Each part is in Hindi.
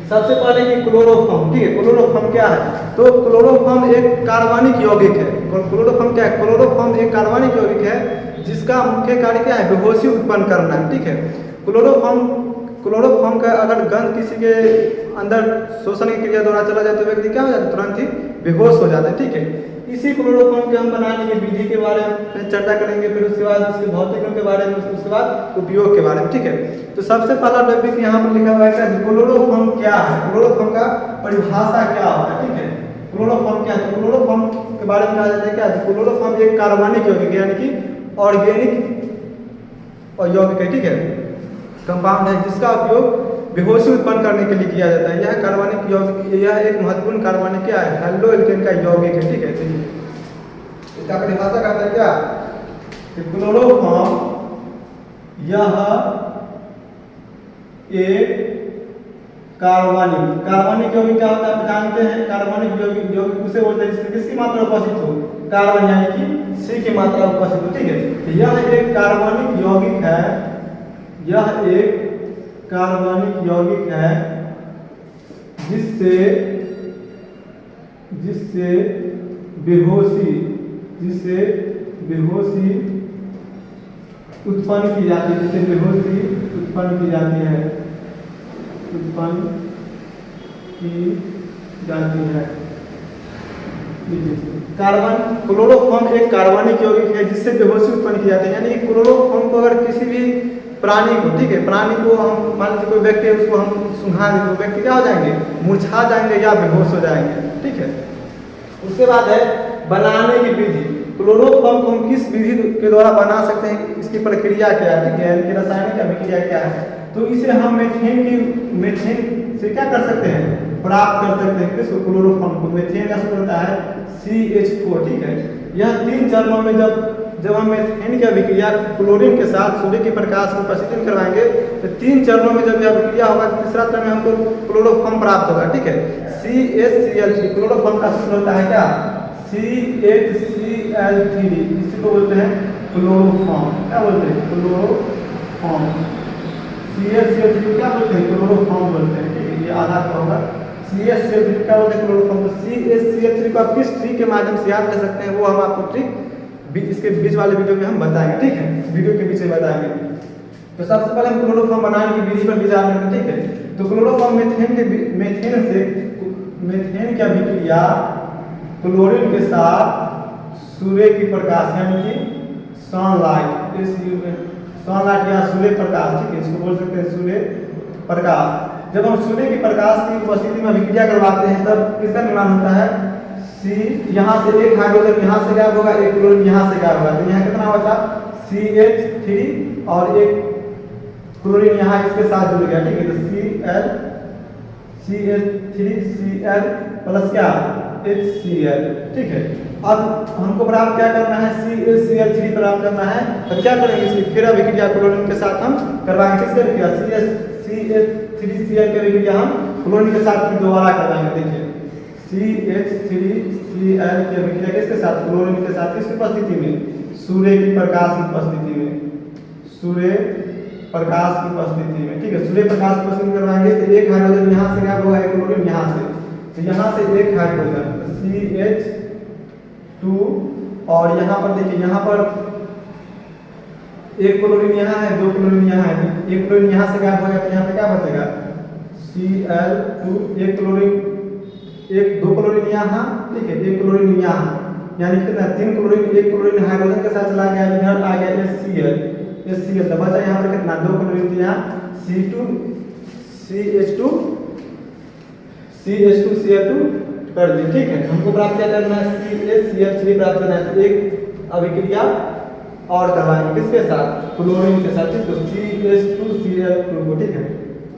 सबसे पहले कि क्लोरोफॉर्म, ठीक है। क्लोरोफॉर्म क्या है? तो क्लोरोफॉर्म एक कार्बनिक यौगिक है। क्लोरोफॉर्म क्या है? क्लोरोफॉर्म एक कार्बनिक यौगिक है जिसका मुख्य कार्य क्या है? बेहोशी उत्पन्न करना है, ठीक है। क्लोरोफॉर्म का अगर गंध किसी के अंदर शोषण की क्रिया द्वारा चला जाए तो व्यक्ति क्या हो जाता है? तुरंत ही बेहोश हो जाता है, ठीक है। इसी क्लोरोफॉर्म के हम बनाने की विधि के बारे में चर्चा करेंगे, फिर उसके बाद उसके भौतिक गुण के बारे में, उसके बाद उपयोग के बारे में, ठीक है। तो सबसे पहला टॉपिक यहाँ पर लिखा हुआ है कि क्लोरोफॉर्म क्या है, क्लोरोफॉर्म का परिभाषा क्या होता है, ठीक है। क्लोरोफॉर्म क्या है? तो क्लोरोफॉर्म के बारे में कहा जाता है क्या? क्लोरोफॉर्म एक कार्बनिक यौगिक यानी कि ऑर्गेनिक और यौगिक है, ठीक है, कंपाउंड है जिसका उपयोग बेहोशी उत्पन्न करने के लिए किया जाता है। यह कार्बनिक यौगिक, यह एक महत्वपूर्ण कार्बनिक क्या है? हेलो एल्केन का यौगिक है, ठीक है। इसका परिभाषा कहता है क्या? कि क्लोरोफॉर्म यह एक कार्बनिक यौगिक क्या होता है? आप जानते हैं कार्बनिक यौगिक उसे बोलते हैं जिसमें किसकी मात्रा उपस्थित हो? कार्बन यानी कि सी की मात्रा उपस्थित हो, ठीक है। तो यह एक कार्बनिक यौगिक है, यह एक कार्बनिक यौगिक है जिससे बेहोशी उत्पन्न की जाती है, जिससे बेहोशी उत्पन्न की जाती है, कार्बन क्लोरोफॉर्म एक कार्बनिक यौगिक है जिससे बेहोशी उत्पन्न की जाती है। यानी कि क्लोरोफॉर्म को अगर किसी भी प्राणी को, ठीक है, प्राणी को हम मान लीजिए कोई व्यक्ति है उसको हम सुंघा दें तो व्यक्ति क्या हो जाएंगे? मूर्छा जाएंगे या बेहोश हो जाएंगे, ठीक है। उसके बाद है बनाने की विधि। क्लोरोफॉर्म को हम किस विधि के द्वारा बना सकते हैं, इसकी प्रक्रिया क्या है, ठीक है, इनकी रासायनिक अभिक्रिया क्या है? तो इसे हम मीथेन से क्या कर सकते हैं? प्राप्त कर सकते हैं। किसको? क्लोरोफॉर्म को। मीथेन का सूत्र होता है CH4, ठीक है। यह 3 चरणों में जब हम मीथेन की अभिक्रिया क्लोरीन के साथ सूर्य के प्रकाश में उपस्थित करवाएंगे तो 3 चरणों में जब यह अभिक्रिया होगा तो तीसरा चरण में हमको क्लोरोफॉर्म प्राप्त होगा, ठीक है। CHCl3 क्लोरोफॉर्म का सूत्र होता है क्या? CHCl3, इसी को बोलते हैं क्लोरोफॉर्म। क्या बोलते हैं? क्लोरोफॉर्म। CHCl3 क्या बोलते हैं? क्लोरोफॉर्म बोलते हैं, ठीक है। ये आधा का होगा। CHCl3 क्या बोलते हैं? क्लोरोफॉर्म। तो CHCl3 को आप किस ट्रिक के माध्यम से याद कर सकते हैं वो हम आपको ट्रिक इसके बीच वाले वीडियो में हम बताएंगे, ठीक है, वीडियो के पीछे बताएंगे। तो सबसे पहले हम क्लोरोफॉर्म बनाने की विधि पर विचार करते हैं, ठीक है। तो क्लोरोफॉर्म मीथेन की अभिक्रिया क्लोरीन के साथ सूर्य की प्रकाश यानी कि सनलाइट या सूर्य प्रकाश, ठीक है, इसको बोल सकते हैं सूर्य प्रकाश। जब हम सूर्य की प्रकाश की उपस्थिति में अभिक्रिया करवाते हैं तब किसका निर्माण होता है? यहाँ से एक हाइड्रोजन यहाँ से गायब होगा, एक क्लोरीन यहाँ से गायब होगा, तो यहाँ कितना बचा? CH3 और एक क्लोरीन यहाँ इसके साथ जुड़ गया, ठीक है। तो CH3Cl प्लस क्या? HCl, ठीक है। अब हमको प्राप्त क्या करना है? CaCl3 प्राप्त करना है। तो क्या करेंगे? इसकी फिर अभिक्रिया क्लोरीन के साथ हम करवाएंगे। किससे अभिक्रिया? CH3Cl की अभिक्रिया हम क्लोरीन के साथ दोबारा करवाएंगे। देखिए CH3Cl की अभिक्रिया किसके साथ? क्लोरीन के साथ। किसकी उपस्थिति में? सूर्य की प्रकाश की उपस्थिति में, सूर्य प्रकाश की उपस्थिति में, ठीक है। सूर्य प्रकाश की उपस्थिति में करवाएंगे तो एक हाइड्रोजन यहाँ से क्या होगा? एक क्लोरीन यहाँ से, तो यहाँ से एक हाइड्रोजन CH2 और यहाँ पर देखिए यहाँ पर एक क्लोरीन यहाँ है, 2 क्लोरीन यहाँ है, एक क्लोरीन यहाँ से क्या होगा? तो यहाँ पे क्या बचेगा? Cl2, एक क्लोरीन, 2 क्लोरीन यहाँ, ठीक है, एक क्लोरीन यहाँ, यानी कितना? 3 क्लोरीन, एक क्लोरीन हाइड्रोजन के साथ चला गया, इधर आ गया HCl, तो बचा यहाँ पर कितना? 2 क्लोरीन, यहाँ CH2Cl2 कर दिए, ठीक है। हमको प्राप्त क्या करना है? CaCl3 प्राप्त करना है। तो एक अभिक्रिया और करवाएंगे किसके साथ? क्लोरीन के साथ, ठीक है। CH2Cl2 को, ठीक है,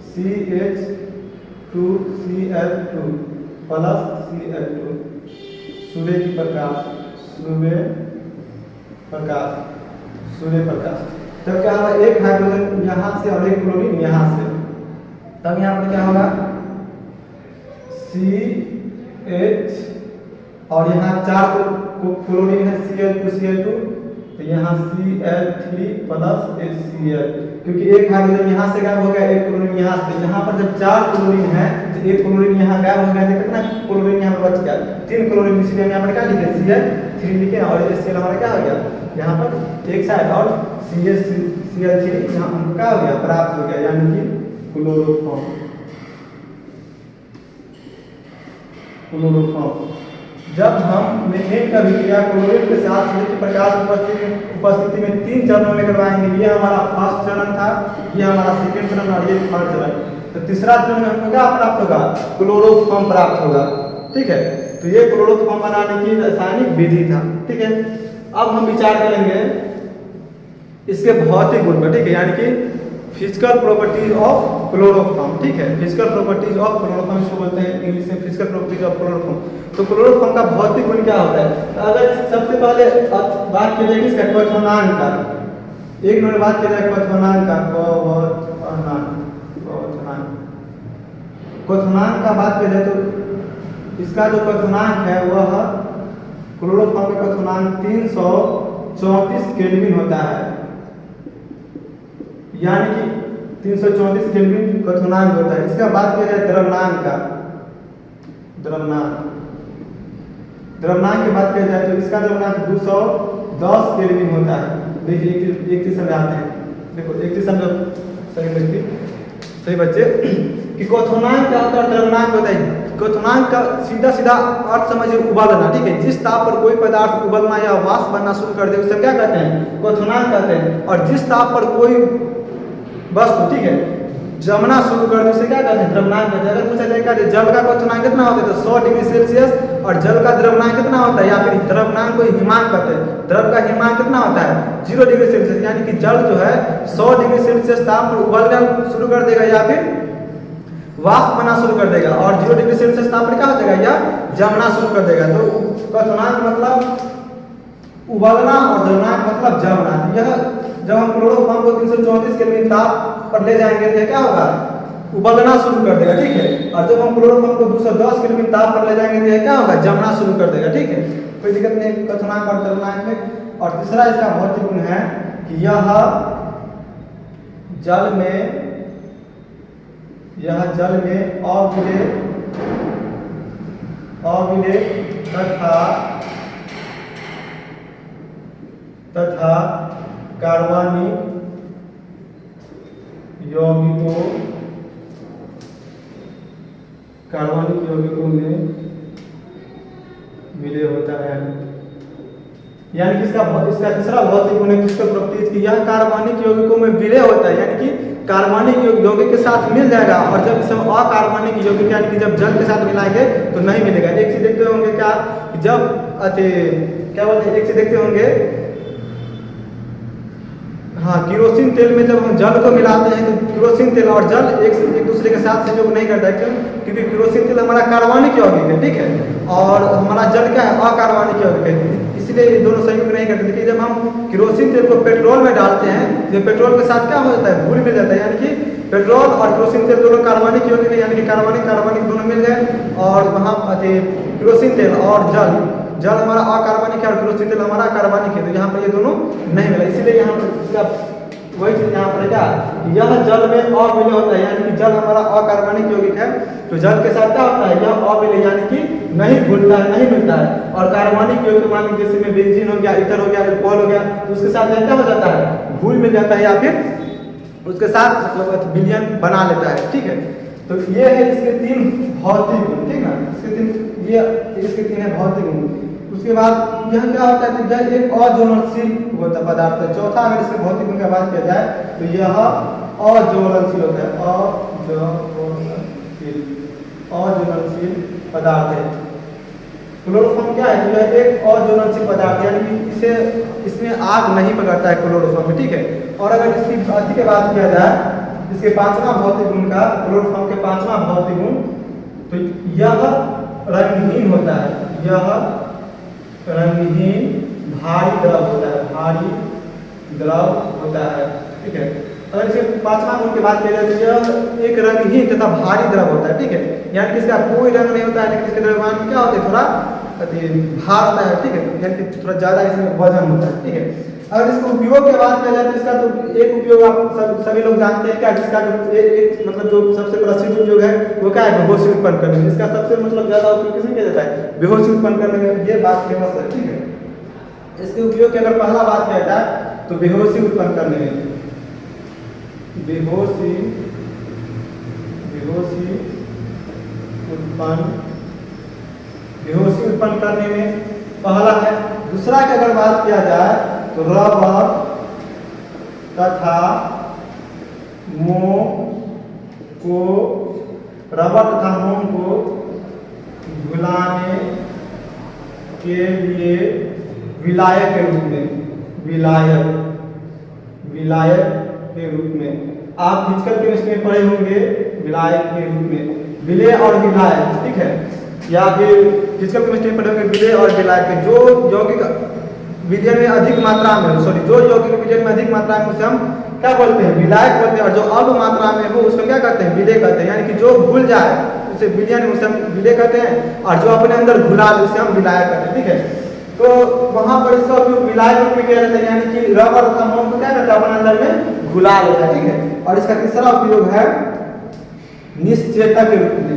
CH2Cl2 प्लस Cl2, सूर्य की प्रकाश, सूर्य प्रकाश। तब क्या होगा? एक हाइड्रोजन यहाँ से और एक क्लोरीन यहाँ से, तब यहाँ पर क्या होगा? CH और यहाँ 4 क्लोरीन है, Cl2, तो यहाँ Cl3 प्लस HCl, क्योंकि एक हाइड्रोजन यहाँ से गायब हो गया, एक क्लोरीन यहाँ से। यहाँ पर जब 4 क्लोरीन है तो एक क्लोरीन यहाँ गायब हो गया, तो कितना क्लोरीन यहाँ पर बच गया? 3 क्लोरीन, इसलिए हम यहाँ पर क्या लिखे Cl3 लिखे, और HCl हमारा क्या हो गया यहाँ पर एक साइड, और Cl3 यहाँ हमको क्या हो गया प्राप्त हो गया, यानी कि क्लोरोफॉर्म। जब हम मीथेन का विक्रिया क्लोरीन के साथ सूर्य के प्रकाश उपस्थिति में 3 चरणों में करवाएंगे। ये हमारा फर्स्ट चरण था, ये हमारा सेकंड चरण और ये थर्ड चरण। तो तीसरा चरण में हमको क्या प्राप्त होगा? क्लोरोफॉर्म प्राप्त होगा। ठीक है, तो ये क्लोरोफॉर्म बनाने की रासायनिक विधि था। ठीक है, अब हम विचार करेंगे इसके भौतिक गुण पर। ठीक है, यानी कि फिजिकल प्रॉपर्टीज ऑफ क्लोरोफॉर्म। ठीक है, फिजिकल प्रॉपर्टीज ऑफ क्लोरोफॉर्म इसको बोलते हैं इंग्लिश में फिजिकल प्रॉपर्टीज ऑफ क्लोरोफॉर्म। तो क्लोरोफॉर्म का भौतिक गुण क्या होता है? तो अगर सबसे पहले बात की जाए इसका क्वथनांक का, एक नंबर बात की जाए क्वथनांक का, क्वथनांक का बात की जाए तो इसका जो क्वथनांक है वह क्लोरोफॉर्म का क्वथनांक 334 केल्विन होता है, यानी कि 334 केल्विन क्वथनांक होता है। इसका बात किया जाए द्रव्यनांक का, द्रव्यनांक की बात किया जाए तो इसका द्रव्यनांक 210 केल्विन होता है। देखिए एक चीज समझाते हैं, देखो एक चीज समझो सही व्यक्ति सही बच्चे कि क्वथनांक क्या होता है, द्रव्यनांक होता है। क्वथनांक का सीधा सीधा अर्थ समझिए उबालना। ठीक है, जिस ताप पर कोई पदार्थ उबलना या वाष्प बनना शुरू कर दे उसे क्या कहते हैं? क्वथनांक कहते हैं। और जिस ताप पर कोई वस्तु, ठीक है, जमना शुरू कर दे उसे क्या कहते हैं? द्रव्यनांक कहते हैं। अगर पूछा जाएगा जल का क्वथनांक कितना होता है तो 100 डिग्री सेल्सियस, और जल का द्रव्यनांक कितना होता है, या फिर द्रव्यनांक को हिमांक कहते हैं। द्रव का हिमांक कितना होता है? 0 डिग्री सेल्सियस, यानी कि जल जो है 100 डिग्री सेल्सियस ताप पर उबलना शुरू कर देगा या फिर वाष्प बनना शुरू कर देगा, और 0 डिग्री सेल्सियस ताप पर क्या हो जाएगा, या जमना शुरू कर देगा। तो क्वथनांक मतलब उबलना और द्रव्यनांक मतलब जमना। यह जब हम क्लोरोफॉर्म को 334 केल्विन ताप पर ले जाएंगे तो क्या होगा? उबलना शुरू कर देगा। ठीक है, और जब हम क्लोरोफॉर्म को 210 केल्विन ताप पर ले जाएंगे तो क्या होगा? जमना शुरू कर देगा। ठीक है, कोई दिक्कत नहीं क्वथनांक और द्रव्यनांक में। और तीसरा इसका भौतिक गुण है कि यह जल में अविलेय तथा कार्बनिक यौगिकों में विलय होता है। यानी कि इसका तीसरा भौतिक गुण है फिजिकल प्रॉपर्टीज की, यह कार्बनिक यौगिकों में विलय होता है, यानी कि कार्बनिक यौगिक के साथ मिल जाएगा। और जब इसे अकार्बनिक यौगिक यानी कि जब जल के साथ मिलाएंगे तो नहीं मिलेगा। एक चीज देखते होंगे क्या, जब क्या बोलते हैं, एक चीज देखते होंगे, हाँ, केरोसिन तेल में जब हम जल को मिलाते हैं तो केरोसिन तेल और जल एक दूसरे के साथ सहयोग नहीं करता है। क्यों? क्योंकि केरोसिन तेल हमारा कार्बनिक यौगिक है। ठीक है, और हमारा जल क्या है? अकार्बनिक यौगिक है, इसलिए ये दोनों सहयोग नहीं करते। देखिए जब हम केरोसिन तेल को पेट्रोल में डालते हैं तो पेट्रोल के साथ क्या हो जाता है? घुल मिल जाता है, यानी कि पेट्रोल और केरोसिन तेल दोनों कार्बनिक यौगिक है, यानी कि कार्बनिक दोनों मिल गए। और वहाँ केरोसिन तेल और जल हमारा अकार्बनिक है और केरोसिन तेल हमारा कार्बनिक है, तो यहाँ पर ये दोनों नहीं मिला। इसीलिए यहाँ पर इसका वही चीज यहाँ पर क्या, यह जल में अविलय होता है, यानी कि जल हमारा अकार्बनिक यौगिक है, तो जल के साथ क्या होता है? यह अविलय, यानी कि नहीं घुलता है, नहीं मिलता है। और कार्बनिक यौगिक मान लीजिए जैसे में बेंजीन हो गया, ईथर हो गया, अल्कोहल हो गया, तो उसके साथ क्या हो जाता है? घुल मिल जाता है, या फिर उसके साथ मतलब विलयन बना लेता है। ठीक है, तो ये है इसके 3 भौतिक गुण। ठीक है, इसके 3 है भौतिक गुण। उसके बाद यह क्या होता है? तो यह एक अज्वलनशील होता पदार्थ है। चौथा अगर इसके भौतिक गुण की बात किया जाए तो यह अज्वलनशील होता है, अज्वलनशील पदार्थ है। क्लोरोफॉर्म क्या है? तो यह एक अज्वलनशील पदार्थ है, यानी कि इसमें आग नहीं पकड़ता है क्लोरोफॉर्म में। ठीक है, और अगर इसकी अति की बात किया जाए इसके 5वां भौतिक गुण का, क्लोरोफॉर्म के 5वां भौतिक गुण, तो यह रंगहीन होता है, यह रंगहीन भारी द्रव होता है, भारी द्रव होता है। ठीक है, अगर इसके 5वां गुण की बात की जाए तो यह एक रंगहीन तथा भारी द्रव होता है। ठीक है, यानी कि इसका कोई रंग नहीं होता है, लेकिन इसके द्रव्यमान क्या होते हैं? थोड़ा भार होता है। ठीक है, यानी कि थोड़ा ज्यादा इसमें वजन होता है। ठीक है, अगर इसको उपयोग की बात किया जाए तो इसका तो एक उपयोग आप सभी लोग जानते हैं क्या, जिसका एक मतलब जो सबसे प्रसिद्ध उपयोग है वो क्या है, बेहोशी उत्पन्न करने में। इसका सबसे मतलब ज्यादा उपयोग किसमें किया जाता है, बेहोशी उत्पन्न करने में, ये बात फेमस है, ठीक है। इसके उपयोग की अगर पहला बात किया जाए तो बेहोशी उत्पन्न करने में, बेहोशी उत्पन्न करने में पहला है। दूसरा की अगर बात किया जाए तो रबर तथा मोम को घुलाने के लिए विलायक के रूप में आप फिजिकल केमिस्ट्री में पढ़े होंगे, विलायक के रूप में, विलेय और विलायक, ठीक है, या फिर फिजिकल केमिस्ट्री में पढ़े होंगे विलेय और विलायक। जो यौगिक विलयन में अधिक मात्रा में, जो यौगिक विलयन में अधिक मात्रा में उसे हम क्या बोलते हैं, विलायक बोलते हैं, और जो अल्प मात्रा में हो उसको क्या कहते हैं, विलेय कहते हैं। यानी कि जो घुल जाए उसे विलयन, उसे हम विलेय कहते हैं, और जो अपने अंदर घुला दे उसे हम विलायक कहते हैं, ठीक है। तो वहां पर इसका उपयोग विलायक रूप में किया जाता है, यानी कि रबर तथा मोम को क्या करता है, अपने अंदर में घुला लेता है, ठीक है। और इसका तीसरा उपयोग है निश्चेतक के रूप में,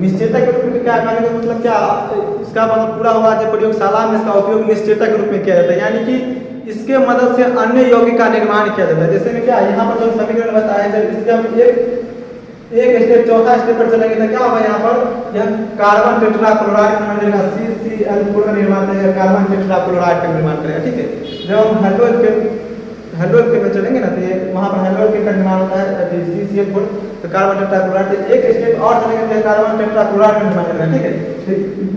निश्चेतक के रूप में क्या कहने का मतलब क्या, इसका मतलब पूरा हुआ जो प्रयोगशाला में इसका उपयोग निश्चेतक के रूप में किया जाता है, यानी कि इसके मदद से अन्य यौगिक का निर्माण किया जाता है। जैसे में क्या यहाँ पर जो समीकरण बताया है, जब इसके हम एक स्टेप, चौथा स्टेप पर चलेंगे तो क्या होगा, यहाँ पर यह कार्बन टेट्राक्लोराइड का निर्माण करेगा, CCl4 का निर्माण करेगा, कार्बन टेट्राक्लोराइड का निर्माण करेगा, ठीक है। जब हम हेलोल्केन में चलेंगे ना तो ये वहाँ पर हेलोल्केन का निर्माण होता है, CCl4, तो कार्बन टेट्राक्लोराइड, एक स्टेप और चलेंगे तो कार्बन टेट्राक्लोराइड का निर्माण करेगा, ठीक है।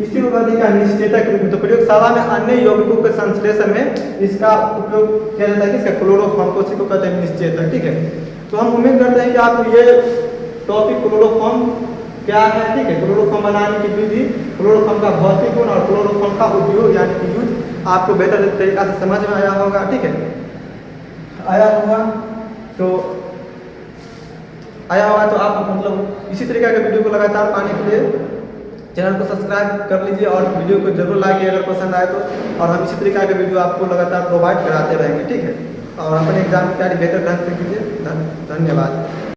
इसी उपाधि का निश्चेतक रूप में, तो प्रयोगशाला में अन्य यौगिकों के संश्लेषण में इसका उपयोग किया जाता है, इसका क्लोरोफॉर्म को इसी को कहते हैं निश्चेतक, ठीक है। तो हम उम्मीद करते हैं कि आपको ये टॉपिक क्लोरोफॉर्म क्या है, ठीक है, क्लोरोफॉर्म बनाने की विधि, क्लोरोफॉर्म का भौतिक गुण और क्लोरोफॉर्म का उपयोग यानी कि यूज आपको बेहतर तरीका से समझ में आया होगा, ठीक है, आया होगा तो आप मतलब इसी तरीके के वीडियो को लगातार पाने के लिए चैनल को सब्सक्राइब कर लीजिए और वीडियो को जरूर लाइक अगर पसंद आए तो, और हम इसी तरीके के वीडियो आपको लगातार प्रोवाइड कराते रहेंगे, ठीक है। और अपने एग्जाम की तैयारी बेहतर ढंग से कीजिए। धन्यवाद।